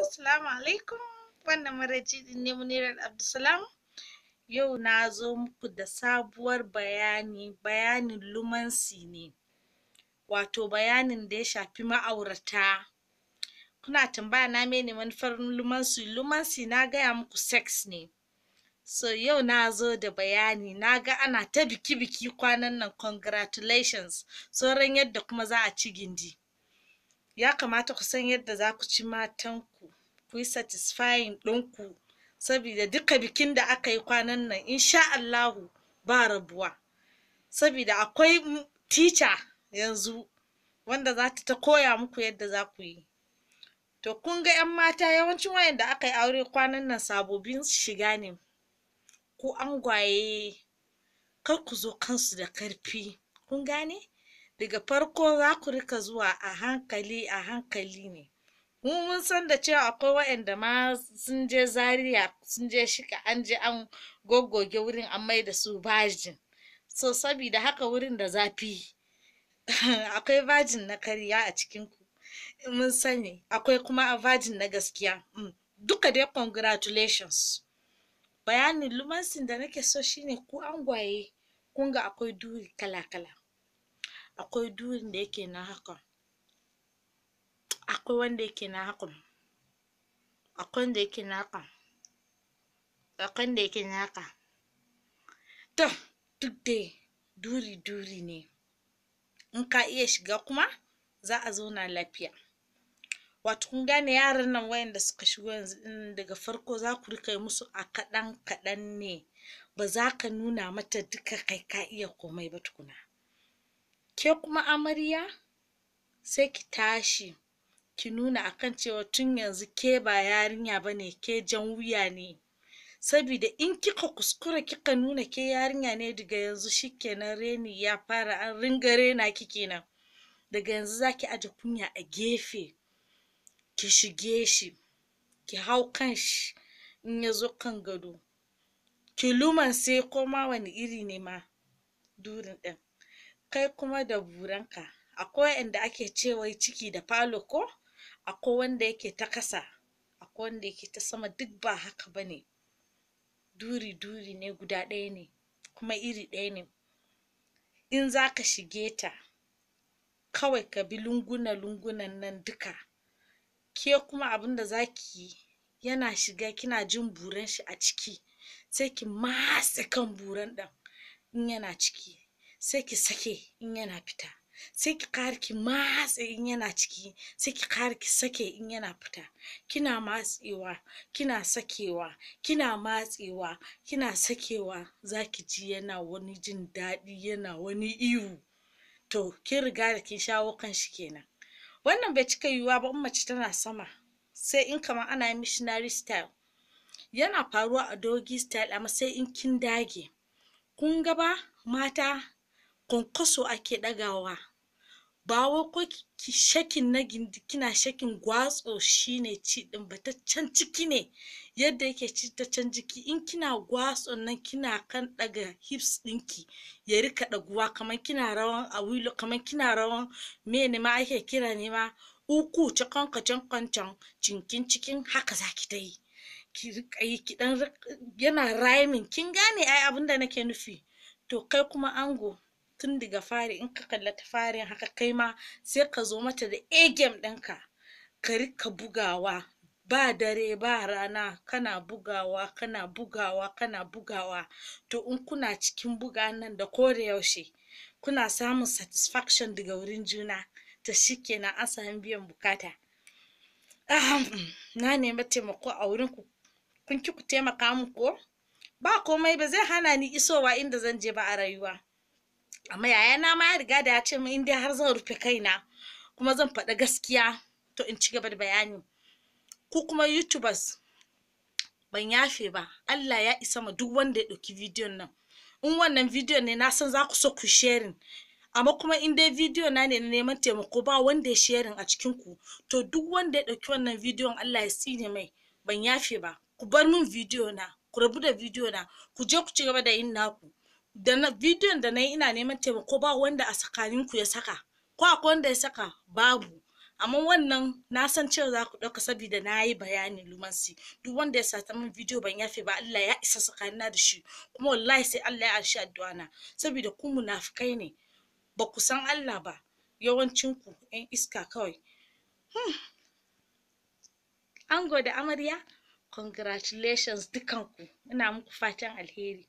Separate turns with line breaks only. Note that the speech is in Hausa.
Assalamu alaikum. Wannan maraice din ne Munirat Abdulsalam. Yau na zo muku da sabuwar bayanin lumansi ne. Wato bayanin da ya shafi ma'aurata. Kuna tambaya na mene manufar lumansi? Lumansi na gaya muku sex ne. So yau na zo da bayani. Na ga ana ta biki kwanan nan, congratulations. Sauran yadda kuma za a ci gindi. Ya kamata ku san yadda za ku ci matanku, ku yi satisfying ɗinku, saboda duka bikin da aka yi kwanan nan insha Allahu ba rabuwa. Saboda akwai teacher yanzu wanda za ta koya muku yadda za ku yi. To kun ga 'yan mata yawancin wayanda aka yi aure kwanan nan sabobin shiga ne. Ku angwaye kar ku zo kansu da karfi. Kun gane? Daga farko za ku rika zuwa a hankali ne. Mun san da cewa akwai waɗanda ma sun je Zaria, sun je shika, an je an goggoge wurin an mai da su virgin. So saboda haka wurin da zafi akwai virgin na karya a cikinku. Mun sani akwai kuma virgin na gaskiya. Duka dai congratulations. Bayanin lumansin da nake so shine ku angwaye kun ga akwai duri kala-kala. Akwai durin da yake na haka, akwai wanda yake na haka, akwai wanda yake na haka, akwai wanda yake na haka. To duk dai duri ne. In ka iya shiga kuma za a zauna lafiya. Wato kun gane yaran nan wayanda suka shigo yanzu daga farko za ku rika yi musu a kaɗan ne. Ba za ka nuna mata duka kai ka iya komai ba tukuna. Ke kuma amarya sai ki tashi ki nuna akan cewa tun yanzu ke ba yarinya bane, ke jan wuya ne. Saboda in kika kuskura kika nuna ke yarinya ne daga yanzu shikenan reni ya fara, an ringa rena ki kenan. Daga yanzu zaki aje kunya a gefe, ki shige shi, ki hau kan shi in ya zo kan gado. Ki lumanse koma wani iri ne ma durin ɗin. Kai kuma da buranka. Akwai wanda ake cewa ciki da falo ko? Akwai wanda yake ta kasa, akwai wanda yake ta sama, duk ba haka bane. Duri ne, guda ɗaya ne, kuma iri ɗaya ne. In za ka shige ta, kawai ka bi lungunan nan duka. Ke kuma abin da za ki yi, yana shiga kina jin buran shi a ciki. Sai ki matse kan buran ɗin in yana ciki. Sai ki sake in yana fita. Sai ki ƙara ki matse in yana ciki. Sai ki ƙara ki sake in yana fita. Kina matsewa, kina sakewa, kina matsewa, kina sakewa. Za ki ji yana wani jin daɗi, yana wani ihu. To kin riga da kin shawo kan shi kenan. Wannan bai cika yiwuwa ba in mace tana sama. Sai in kamar ana missionary style. Yana faruwa a doggy style amma sai in kin dage. Kun ga ba mata kwankwaso ake ɗagawa. Ba wai ko ki shakin na gindi kina shakin gwatso shine ci ɗin ba, ta can ciki ne yadda yake ci ta can jiki. In kina gwatson nan kina kan ɗaga hips ɗinki ya rika ɗaguwa kamar kina rawan a wilo, kamar kina rawan mene ma ake kira ne ma uku can cinkin cikin haka zaki ta yi. Ki rika yi ki dan yana rhyming. Kin gane ai abin da nake nufi? To kai kuma ango tun daga fari in ka kalla ta farin haka kai ma sai ka zo mata da A-game ɗinka. Ka rika bugawa ba dare ba rana, kana bugawa. To in kuna cikin buga nan da ko da yaushe kuna samun satisfaction daga wurin juna, to shikenan an sami biyan bukata. Na nemi taimako a wurin ku, kun ki ku taimaka min ko? Ba komai, ba zai hana ni isowa inda zan je ba a rayuwa. Amma yayana ma ya riga da ya ce min in dai har zan rufe kaina kuma zan faɗa gaskiya to in ci gaba da bayani. Ku kuma YouTubers ban yafe ba. Allah ya isa ma duk wanda ya ɗauki bidiyon nan. In wannan bidiyon ne na san za ku so ku sharing. Amma kuma in dai bidiyo na ne na neman taimako ba wanda ya sharing a cikin ku, to duk wanda ya ɗauki wannan bidiyon Allah ya tsine mai. Ban yafe ba. Ku bar min bidiyo na, ku rabu da bidiyo na, ku je ku ci gaba da yin naku. Da na bidiyon da na yi ina neman taimako ba wanda a tsakaninku ya saka. Ko akwai wanda ya saka? Babu. amma wannan na san cewa za ku ɗauka saboda na yi bayani lumansi. Duk wanda ya sata min bidiyo ban yafe ba, Allah ya isa tsakanina da shi, kuma wallahi sai Allah ya anshi addu'a na, saboda ku munafukai ne, ba ku san Allah ba, yawancin ku ƴan iska kawai. Ango da amarya, congratulations dukanku, ina muku fatan alheri.